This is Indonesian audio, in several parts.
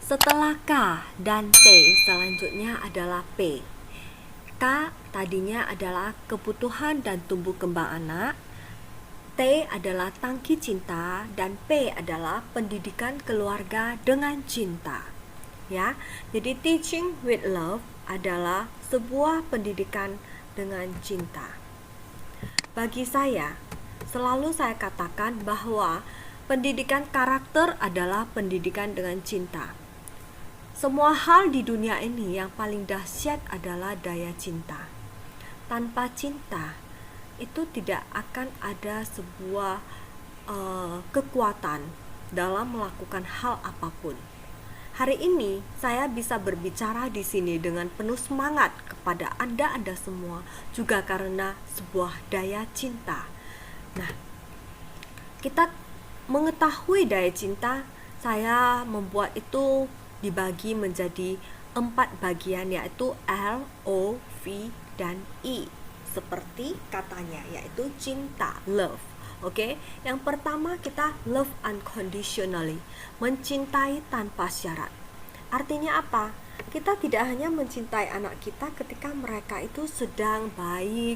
Setelah K dan T, selanjutnya adalah P. K tadinya adalah kebutuhan dan tumbuh kembang anak, T adalah tangki cinta, dan P adalah pendidikan keluarga dengan cinta. Ya, jadi teaching with love adalah sebuah pendidikan dengan cinta. Bagi saya, selalu saya katakan bahwa pendidikan karakter adalah pendidikan dengan cinta. Semua hal di dunia ini yang paling dahsyat adalah daya cinta. Tanpa cinta, itu tidak akan ada sebuah kekuatan dalam melakukan hal apapun. Hari ini saya bisa berbicara di sini dengan penuh semangat kepada Anda semua juga karena sebuah daya cinta. Nah, kita mengetahui daya cinta, saya membuat itu dibagi menjadi 4 bagian, yaitu L, O, V, dan E. Seperti katanya, yaitu cinta, love. Oke, yang pertama kita love unconditionally, mencintai tanpa syarat. Artinya apa? Kita tidak hanya mencintai anak kita ketika mereka itu sedang baik,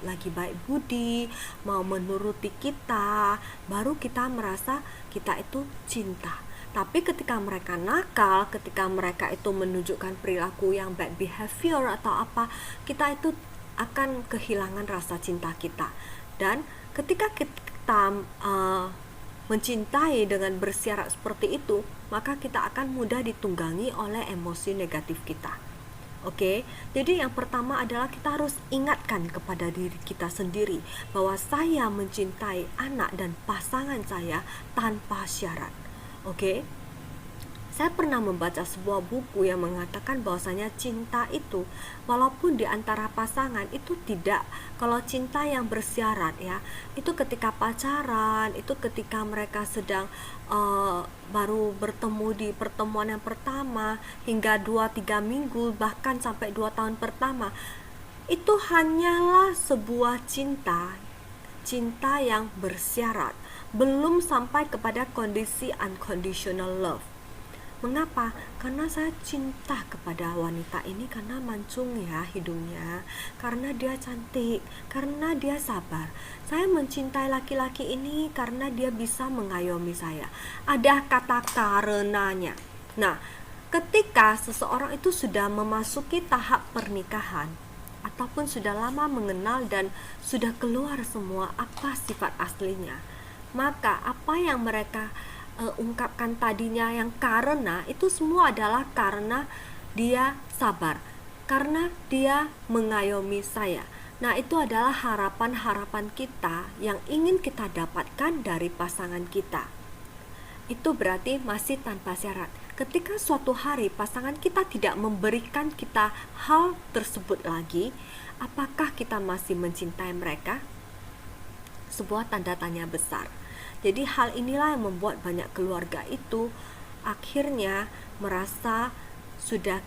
lagi baik budi, mau menuruti kita, baru kita merasa kita itu cinta. Tapi ketika mereka nakal, ketika mereka itu menunjukkan perilaku yang bad behavior atau apa, kita itu akan kehilangan rasa cinta kita. Dan ketika kita mencintai dengan bersyarat seperti itu, maka kita akan mudah ditunggangi oleh emosi negatif kita. Oke, jadi yang pertama adalah kita harus ingatkan kepada diri kita sendiri bahwa saya mencintai anak dan pasangan saya tanpa syarat. Oke. Saya pernah membaca sebuah buku yang mengatakan bahwasanya cinta itu walaupun di antara pasangan itu tidak, kalau cinta yang bersyarat ya, itu ketika pacaran, itu ketika mereka sedang baru bertemu di pertemuan yang pertama hingga 2-3 minggu bahkan sampai 2 tahun pertama, itu hanyalah sebuah cinta yang bersyarat, belum sampai kepada kondisi unconditional love. Mengapa? Karena saya cinta kepada wanita ini karena mancung ya hidungnya, karena dia cantik, karena dia sabar. Saya mencintai laki-laki ini karena dia bisa mengayomi saya. Ada kata karenanya. Nah, ketika seseorang itu sudah memasuki tahap pernikahan ataupun sudah lama mengenal dan sudah keluar semua apa sifat aslinya, maka apa yang mereka ungkapkan tadinya yang karena, itu semua adalah karena dia sabar, karena dia mengayomi saya. Nah, itu adalah harapan-harapan kita yang ingin kita dapatkan dari pasangan kita. Itu berarti masih tanpa syarat. Ketika suatu hari pasangan kita tidak memberikan kita hal tersebut lagi, apakah kita masih mencintai mereka? Sebuah tanda tanya besar. Jadi hal inilah yang membuat banyak keluarga itu akhirnya merasa sudah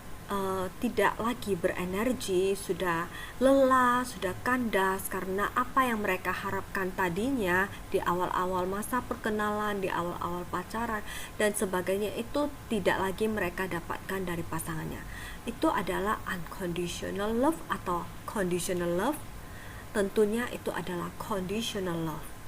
tidak lagi berenergi, sudah lelah, sudah kandas karena apa yang mereka harapkan tadinya di awal-awal masa perkenalan, di awal-awal pacaran dan sebagainya itu tidak lagi mereka dapatkan dari pasangannya. Itu adalah unconditional love atau conditional love. Tentunya itu adalah conditional love.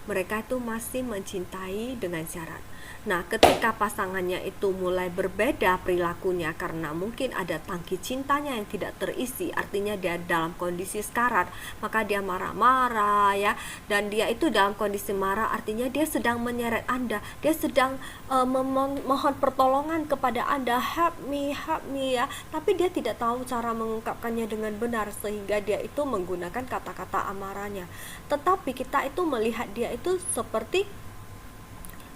Mereka itu masih mencintai dengan syarat. Nah, ketika pasangannya itu mulai berbeda perilakunya karena mungkin ada tangki cintanya yang tidak terisi, artinya dia dalam kondisi sekarat, maka dia marah-marah ya, dan dia itu dalam kondisi marah artinya dia sedang menyeret Anda, dia sedang memohon pertolongan kepada Anda, help me ya, tapi dia tidak tahu cara mengungkapkannya dengan benar sehingga dia itu menggunakan kata-kata amarahnya. Tetapi kita itu melihat dia itu seperti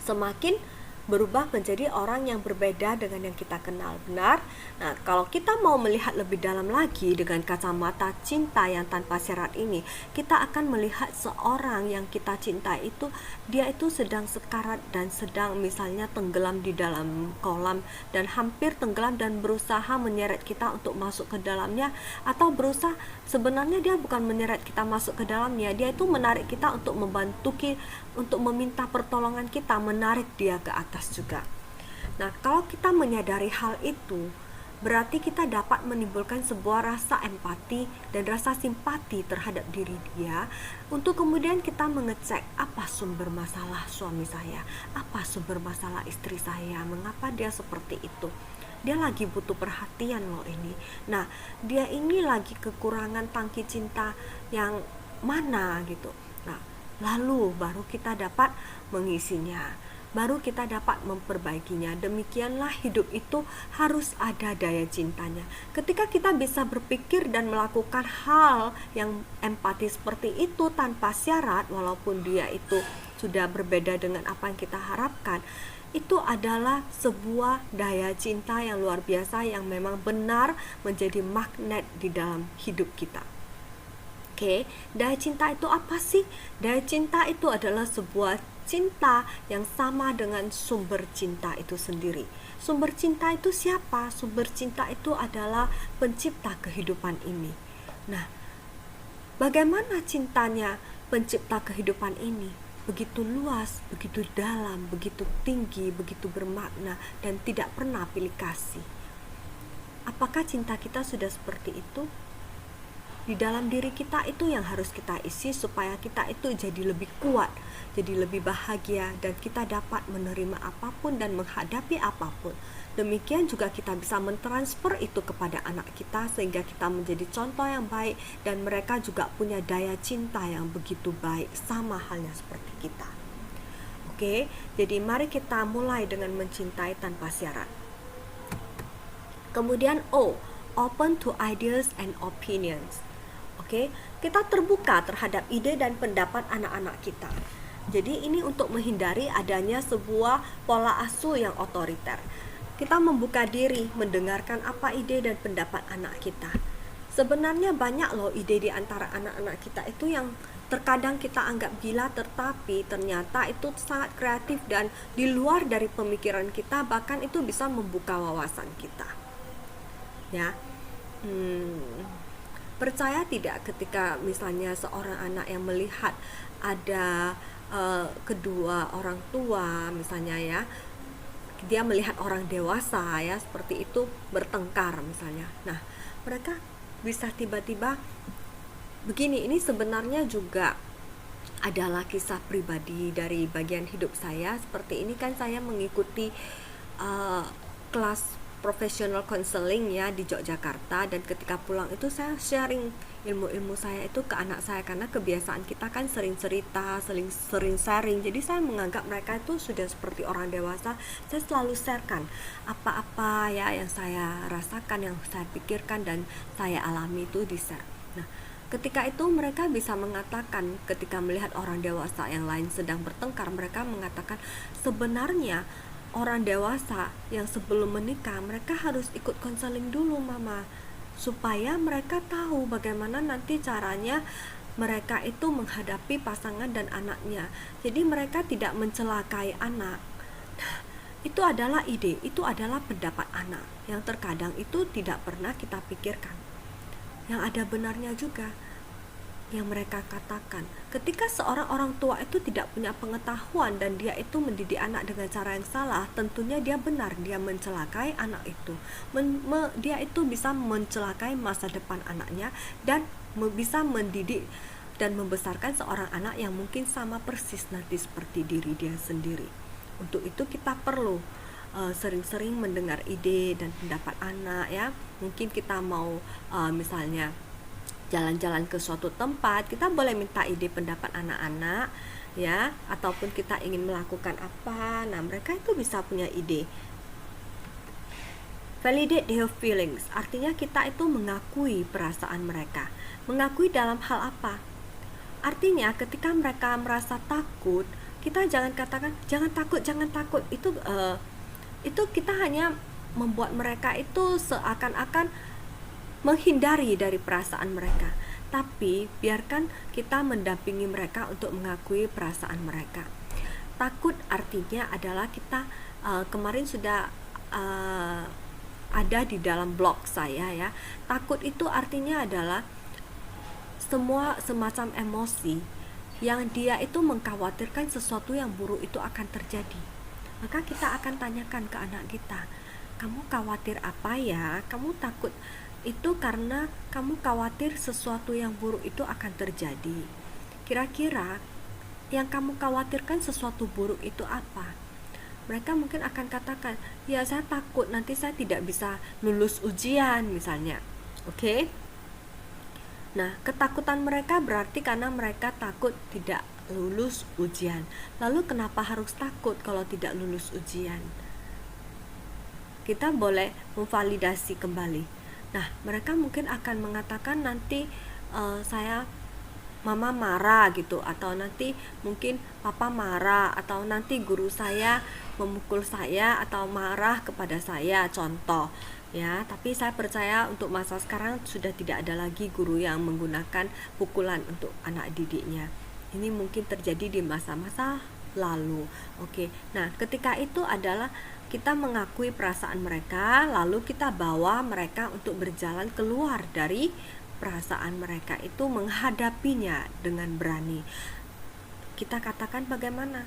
semakin berubah menjadi orang yang berbeda dengan yang kita kenal, benar? Nah, kalau kita mau melihat lebih dalam lagi dengan kacamata cinta yang tanpa syarat ini, kita akan melihat seorang yang kita cintai itu, dia itu sedang sekarat dan sedang misalnya tenggelam di dalam kolam dan hampir tenggelam dan berusaha menyeret kita untuk masuk ke dalamnya, atau berusaha, sebenarnya dia bukan menyeret kita masuk ke dalamnya, dia itu menarik kita untuk membantu, untuk meminta pertolongan kita, menarik dia ke atas juga. Nah, kalau kita menyadari hal itu, berarti kita dapat menimbulkan sebuah rasa empati dan rasa simpati terhadap diri dia, untuk kemudian kita mengecek apa sumber masalah suami saya, apa sumber masalah istri saya, mengapa dia seperti itu. Dia lagi butuh perhatian loh ini. Nah, dia ini lagi kekurangan tangki cinta yang mana gitu. Nah, lalu baru kita dapat mengisinya, baru kita dapat memperbaikinya. Demikianlah hidup itu harus ada daya cintanya. Ketika kita bisa berpikir dan melakukan hal yang empati seperti itu tanpa syarat, walaupun dia itu sudah berbeda dengan apa yang kita harapkan, itu adalah sebuah daya cinta yang luar biasa yang memang benar menjadi magnet di dalam hidup kita. Oke, daya cinta itu apa sih? Daya cinta itu adalah sebuah cinta yang sama dengan sumber cinta itu sendiri. Sumber cinta itu siapa? Sumber cinta itu adalah pencipta kehidupan ini. Nah, bagaimana cintanya pencipta kehidupan ini? Begitu luas, begitu dalam, begitu tinggi, begitu bermakna, dan tidak pernah pilih kasih. Apakah cinta kita sudah seperti itu? Di dalam diri kita itu yang harus kita isi supaya kita itu jadi lebih kuat, jadi lebih bahagia, dan kita dapat menerima apapun dan menghadapi apapun. Demikian juga kita bisa mentransfer itu kepada anak kita sehingga kita menjadi contoh yang baik dan mereka juga punya daya cinta yang begitu baik sama halnya seperti kita. Oke, jadi mari kita mulai dengan mencintai tanpa syarat. Kemudian open to ideas and opinions. Oke, kita terbuka terhadap ide dan pendapat anak-anak kita. Jadi ini untuk menghindari adanya sebuah pola asuh yang otoriter. Kita membuka diri, mendengarkan apa ide dan pendapat anak kita. Sebenarnya banyak loh ide di antara anak-anak kita itu yang terkadang kita anggap gila, tetapi ternyata itu sangat kreatif dan di luar dari pemikiran kita, bahkan itu bisa membuka wawasan kita. Ya. Percaya tidak ketika misalnya seorang anak yang melihat ada kedua orang tua misalnya ya, dia melihat orang dewasa ya seperti itu bertengkar misalnya. Nah, mereka bisa tiba-tiba begini, ini sebenarnya juga adalah kisah pribadi dari bagian hidup saya. Seperti ini kan saya mengikuti kelas professional counseling ya di Yogyakarta, dan ketika pulang itu saya sharing ilmu-ilmu saya itu ke anak saya karena kebiasaan kita kan sering cerita, sering sharing. Jadi saya menganggap mereka itu sudah seperti orang dewasa. Saya selalu sharekan apa-apa ya yang saya rasakan, yang saya pikirkan dan saya alami itu di share. Nah, ketika itu mereka bisa mengatakan, ketika melihat orang dewasa yang lain sedang bertengkar, mereka mengatakan sebenarnya orang dewasa yang sebelum menikah mereka harus ikut konseling dulu mama, supaya mereka tahu bagaimana nanti caranya mereka itu menghadapi pasangan dan anaknya. Jadi mereka tidak mencelakai anak. Itu adalah ide, itu adalah pendapat anak yang terkadang itu tidak pernah kita pikirkan. Yang ada benarnya juga yang mereka katakan. Ketika seorang orang tua itu tidak punya pengetahuan dan dia itu mendidik anak dengan cara yang salah, tentunya dia benar, dia mencelakai anak itu. Dia itu bisa mencelakai masa depan anaknya dan bisa mendidik dan membesarkan seorang anak yang mungkin sama persis nanti seperti diri dia sendiri. Untuk itu kita perlu sering-sering mendengar ide dan pendapat anak ya. Mungkin kita mau misalnya jalan-jalan ke suatu tempat, kita boleh minta ide pendapat anak-anak ya, ataupun kita ingin melakukan apa, nah mereka itu bisa punya ide. Validate their feelings, artinya kita itu mengakui perasaan mereka. Mengakui dalam hal apa? Artinya ketika mereka merasa takut, kita jangan katakan jangan takut. Itu kita hanya membuat mereka itu seakan-akan menghindari dari perasaan mereka. Tapi biarkan kita mendampingi mereka untuk mengakui perasaan mereka. Takut artinya adalah kita kemarin sudah ada di dalam blog saya ya. Takut itu artinya adalah semua semacam emosi yang dia itu mengkhawatirkan sesuatu yang buruk itu akan terjadi. maka kita akan tanyakan ke anak kita, kamu khawatir apa ya? Kamu takut itu karena kamu khawatir sesuatu yang buruk itu akan terjadi. Kira-kira yang kamu khawatirkan sesuatu buruk itu apa? Mereka mungkin akan katakan, ya saya takut nanti saya tidak bisa lulus ujian misalnya. Oke? Nah, ketakutan mereka berarti karena mereka takut tidak lulus ujian. Lalu kenapa harus takut kalau tidak lulus ujian? Kita boleh memvalidasi kembali. Nah, mereka mungkin akan mengatakan nanti mama marah gitu, atau nanti mungkin papa marah, atau nanti guru saya memukul saya atau marah kepada saya, contoh ya. Tapi saya percaya untuk masa sekarang sudah tidak ada lagi guru yang menggunakan pukulan untuk anak didiknya. Ini mungkin terjadi di masa-masa lalu. Oke. Nah, ketika itu adalah kita mengakui perasaan mereka, lalu kita bawa mereka untuk berjalan keluar dari perasaan mereka itu, menghadapinya dengan berani. Kita katakan bagaimana?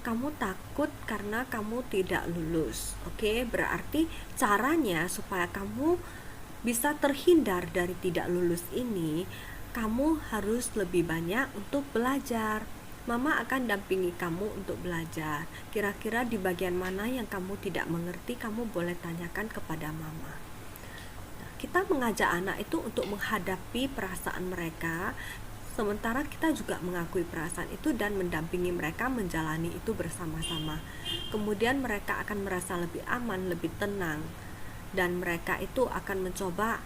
Kamu takut karena kamu tidak lulus. Oke, berarti caranya supaya kamu bisa terhindar dari tidak lulus ini, kamu harus lebih banyak untuk belajar. Mama akan dampingi kamu untuk belajar. Kira-kira di bagian mana yang kamu tidak mengerti, kamu boleh tanyakan kepada mama. Kita mengajak anak itu untuk menghadapi perasaan mereka, sementara kita juga mengakui perasaan itu dan mendampingi mereka menjalani itu bersama-sama. Kemudian mereka akan merasa lebih aman, lebih tenang, dan mereka itu akan mencoba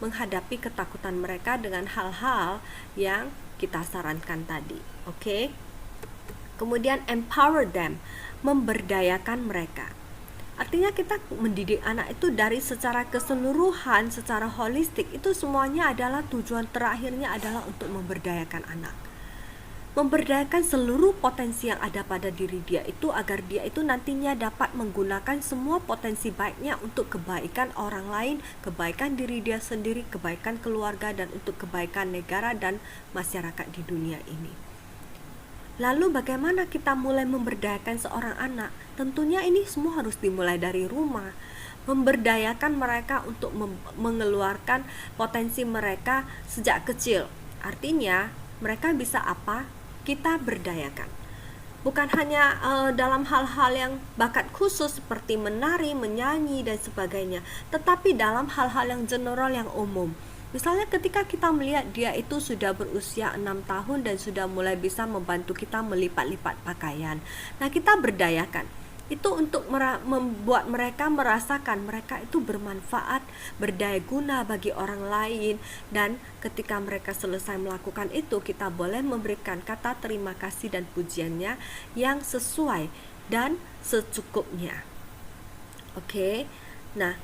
menghadapi ketakutan mereka dengan hal-hal yang kita sarankan tadi. Oke? Kemudian empower them, memberdayakan mereka. Artinya kita mendidik anak itu dari secara keseluruhan, secara holistik, itu semuanya adalah tujuan terakhirnya adalah untuk memberdayakan anak. Memberdayakan seluruh potensi yang ada pada diri dia itu, agar dia itu nantinya dapat menggunakan semua potensi baiknya untuk kebaikan orang lain, kebaikan diri dia sendiri, kebaikan keluarga, dan untuk kebaikan negara dan masyarakat di dunia ini. Lalu bagaimana kita mulai memberdayakan seorang anak? Tentunya ini semua harus dimulai dari rumah. Memberdayakan mereka untuk mengeluarkan potensi mereka sejak kecil. Artinya mereka bisa apa? Kita berdayakan. Bukan hanya dalam hal-hal yang bakat khusus seperti menari, menyanyi, dan sebagainya, tetapi dalam hal-hal yang general, yang umum. Misalnya ketika kita melihat dia itu sudah berusia 6 tahun dan sudah mulai bisa membantu kita melipat-lipat pakaian. Nah, kita berdayakan. Itu untuk membuat mereka merasakan mereka itu bermanfaat, berdaya guna bagi orang lain. Dan ketika mereka selesai melakukan itu, kita boleh memberikan kata terima kasih dan pujiannya yang sesuai dan secukupnya. Oke. Nah,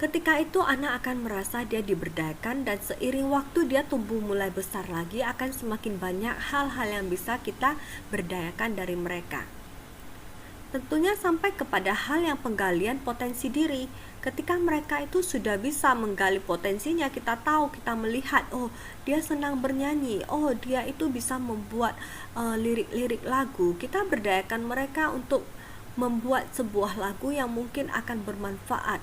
ketika itu anak akan merasa dia diberdayakan, dan seiring waktu dia tumbuh mulai besar lagi, akan semakin banyak hal-hal yang bisa kita berdayakan dari mereka. Tentunya sampai kepada hal yang penggalian potensi diri. Ketika mereka itu sudah bisa menggali potensinya, kita tahu, kita melihat, oh dia senang bernyanyi, oh dia itu bisa membuat lirik-lirik lagu. Kita berdayakan mereka untuk membuat sebuah lagu yang mungkin akan bermanfaat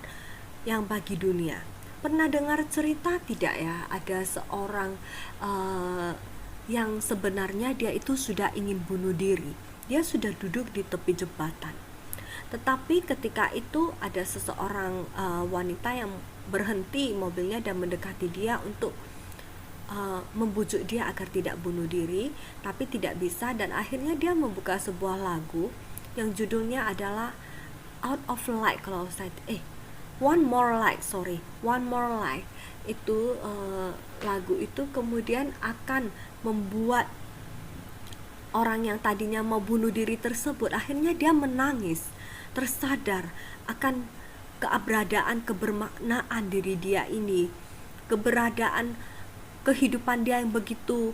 yang bagi dunia. Pernah dengar cerita tidak ya, ada seorang yang sebenarnya dia itu sudah ingin bunuh diri. Dia sudah duduk di tepi jembatan. Tetapi ketika itu ada seseorang wanita yang berhenti mobilnya dan mendekati dia untuk membujuk dia agar tidak bunuh diri, tapi tidak bisa, dan akhirnya dia membuka sebuah lagu yang judulnya adalah Out of Light. Kalau saya One More Light itu lagu itu kemudian akan membuat orang yang tadinya mau bunuh diri tersebut akhirnya dia menangis, tersadar akan keberadaan, kebermaknaan diri dia ini, keberadaan kehidupan dia yang begitu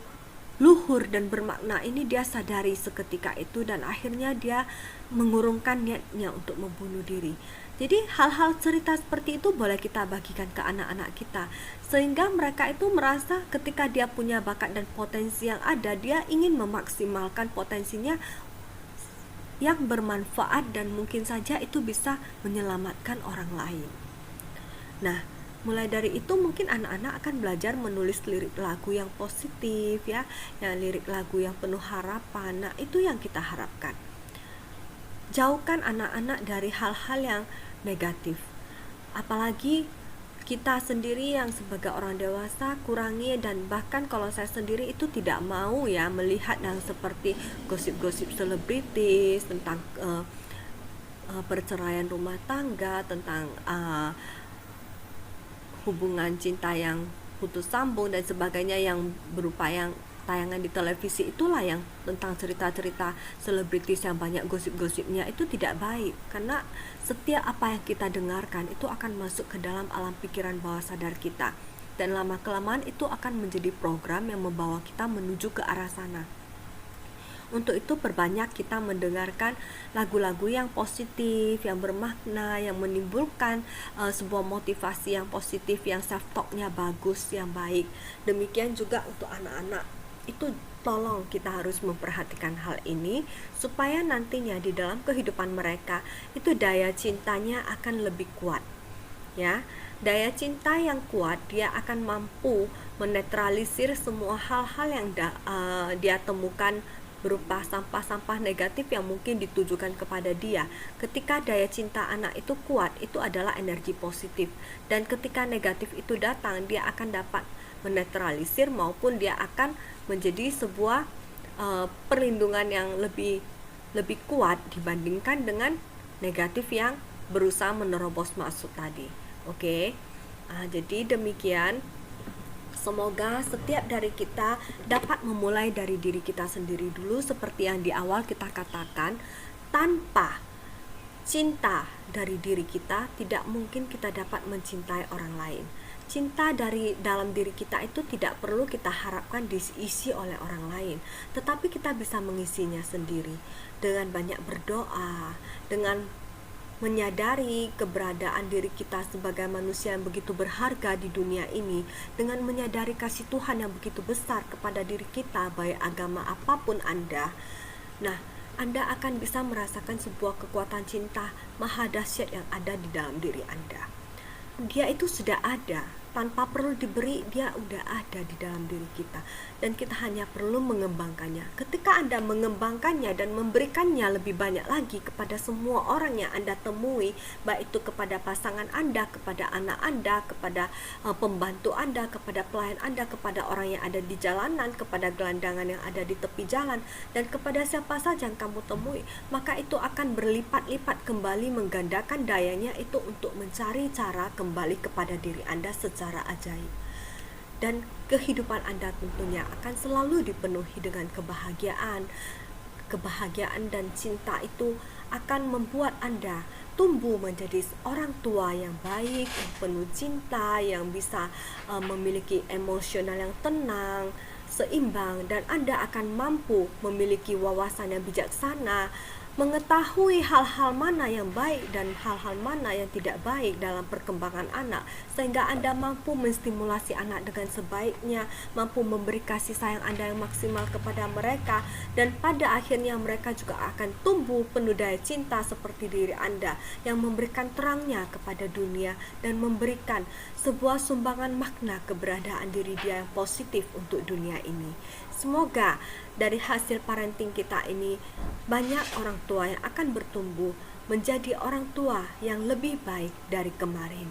luhur dan bermakna ini dia sadari seketika itu, dan akhirnya dia mengurungkan niatnya untuk membunuh diri. Jadi hal-hal cerita seperti itu boleh kita bagikan ke anak-anak kita, sehingga mereka itu merasa ketika dia punya bakat dan potensi yang ada, dia ingin memaksimalkan potensinya yang bermanfaat dan mungkin saja itu bisa menyelamatkan orang lain. Nah, mulai dari itu mungkin anak-anak akan belajar menulis lirik lagu yang positif ya, lirik lagu yang penuh harapan. Nah, itu yang kita harapkan. Jauhkan anak-anak dari hal-hal yang negatif. Apalagi kita sendiri yang sebagai orang dewasa kurangi, dan bahkan kalau saya sendiri itu tidak mau ya melihat yang seperti gosip-gosip selebritis tentang perceraian rumah tangga, tentang hubungan cinta yang putus sambung dan sebagainya yang berupa yang tayangan di televisi. Itulah yang tentang cerita-cerita selebritis yang banyak gosip-gosipnya, itu tidak baik, karena setiap apa yang kita dengarkan itu akan masuk ke dalam alam pikiran bawah sadar kita, dan lama-kelamaan itu akan menjadi program yang membawa kita menuju ke arah sana. Untuk itu perbanyak kita mendengarkan lagu-lagu yang positif, yang bermakna, yang menimbulkan sebuah motivasi yang positif, yang self-talk-nya bagus, yang baik. Demikian juga untuk anak-anak. Itu tolong kita harus memperhatikan hal ini supaya nantinya di dalam kehidupan mereka itu daya cintanya akan lebih kuat. Ya, daya cinta yang kuat, dia akan mampu menetralisir semua hal-hal yang dia temukan berupa sampah-sampah negatif yang mungkin ditujukan kepada dia. Ketika daya cinta anak itu kuat, itu adalah energi positif, dan ketika negatif itu datang, dia akan dapat menetralisir maupun dia akan menjadi sebuah perlindungan yang lebih kuat dibandingkan dengan negatif yang berusaha menerobos masuk tadi. Oke. Jadi demikian. Semoga setiap dari kita dapat memulai dari diri kita sendiri dulu, seperti yang di awal kita katakan. Tanpa cinta dari diri kita, tidak mungkin kita dapat mencintai orang lain. Cinta dari dalam diri kita itu tidak perlu kita harapkan diisi oleh orang lain, tetapi kita bisa mengisinya sendiri dengan banyak berdoa, dengan menyadari keberadaan diri kita sebagai manusia yang begitu berharga di dunia ini, dengan menyadari kasih Tuhan yang begitu besar kepada diri kita, baik agama apapun Anda. Nah, Anda akan bisa merasakan sebuah kekuatan cinta maha dahsyat yang ada di dalam diri Anda. Dia itu sudah ada, tanpa perlu diberi, dia udah ada di dalam diri kita, dan kita hanya perlu mengembangkannya. Ketika Anda mengembangkannya dan memberikannya lebih banyak lagi kepada semua orang yang Anda temui, baik itu kepada pasangan Anda, kepada anak Anda, kepada pembantu Anda, kepada pelayan Anda, kepada orang yang ada di jalanan, kepada gelandangan yang ada di tepi jalan, dan kepada siapa saja yang kamu temui, maka itu akan berlipat-lipat kembali, menggandakan dayanya itu untuk mencari cara kembali kepada diri Anda secara ajaib. Dan kehidupan Anda tentunya akan selalu dipenuhi dengan kebahagiaan. Kebahagiaan dan cinta itu akan membuat Anda tumbuh menjadi orang tua yang baik, yang penuh cinta, yang bisa memiliki emosional yang tenang, seimbang, dan Anda akan mampu memiliki wawasan yang bijaksana, mengetahui hal-hal mana yang baik dan hal-hal mana yang tidak baik dalam perkembangan anak, sehingga Anda mampu menstimulasi anak dengan sebaiknya, mampu memberi kasih sayang Anda yang maksimal kepada mereka, dan pada akhirnya mereka juga akan tumbuh penuh daya cinta seperti diri Anda, yang memberikan terangnya kepada dunia dan memberikan sebuah sumbangan makna keberadaan diri dia yang positif untuk dunia ini. Semoga dari hasil parenting kita ini banyak orang tua yang akan bertumbuh menjadi orang tua yang lebih baik dari kemarin.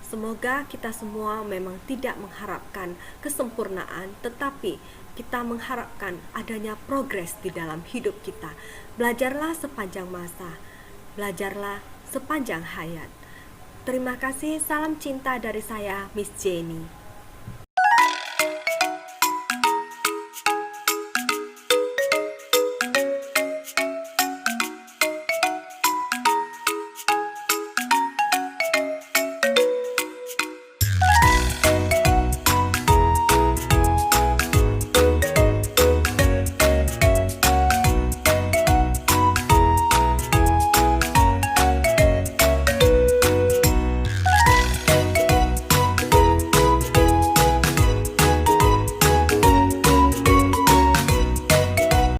Semoga kita semua memang tidak mengharapkan kesempurnaan, tetapi kita mengharapkan adanya progres di dalam hidup kita. Belajarlah sepanjang masa, belajarlah sepanjang hayat. Terima kasih, salam cinta dari saya, Miss Jenny.